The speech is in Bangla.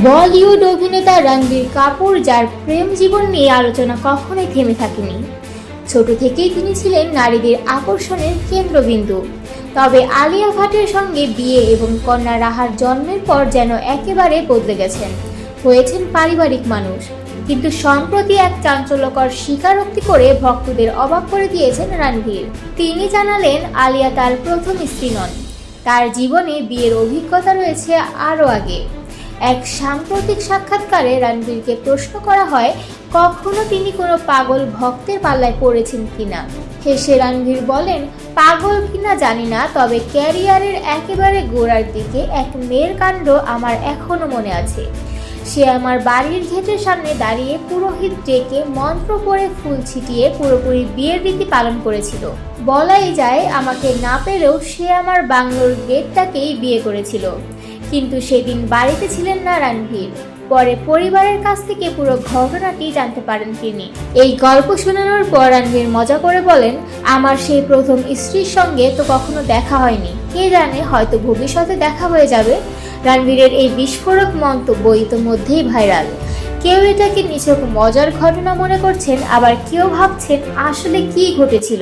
বলিউড অভিনেতা রণবীর কাপুর, যার প্রেম জীবন নিয়ে আলোচনা কখনোই থেমে থাকেনি। ছোট থেকেই তিনি ছিলেন নারীদের আকর্ষণের কেন্দ্রবিন্দু। তবে আলিয়া ভাটের সঙ্গে বিয়ে এবং কন্যা রাহার জন্মের পর যেন একেবারে বদলে গেছেন, হয়েছেন পারিবারিক মানুষ। কিন্তু সম্প্রতি এক চাঞ্চল্যকর স্বীকারোক্তি করে ভক্তদের অবাক করে দিয়েছেন রণবীর। তিনি জানালেন আলিয়া তার প্রথম স্ত্রী নন, তার জীবনে বিয়ের অভিজ্ঞতা রয়েছে আরও আগে। এক সাম্প্রতিক সাক্ষাৎকারে রণবীরকে প্রশ্ন করা হয় কখনো তিনি কোনো পাগল ভক্তের পাল্লায় পড়েছেন কিনা। হেসে রণবীর বলেন, পাগল কিনা জানি না, তবে ক্যারিয়ারের একেবারে গোড়ার দিকে এক মেয়ের কাণ্ড আমার এখনো মনে আছে। সে আমার বাড়ির গেটের সামনে দাঁড়িয়ে পুরোহিত ডেকে মন্ত্র পড়ে ফুল ছিটিয়ে পুরোপুরি বিয়ের রীতি পালন করেছিল। বলাই যায় আমাকে না পেলেও সে আমার বাংলোর গেটটাকেই বিয়ে করেছিল। কিন্তু সেদিন বাড়িতে ছিলেন না রণবীর। পরে পরিবারের কাছ থেকে পুরো ঘটনাটি জানতে পারেন তিনি। এই গল্প শোনানোর পর রণবীর মজা করে বলেন, আমার সেই প্রথম স্ত্রীর সঙ্গে তো কখনো দেখা হয়নি, কে জানে হয়তো ভবিষ্যতে দেখা হয়ে যাবে। রণবীরের এই বিস্ফোরক মন্তব্য ইতোমধ্যেই ভাইরাল। কেউ এটাকে নিছক মজার ঘটনা মনে করছেন, আবার কেউ ভাবছেন আসলে কি ঘটেছিল।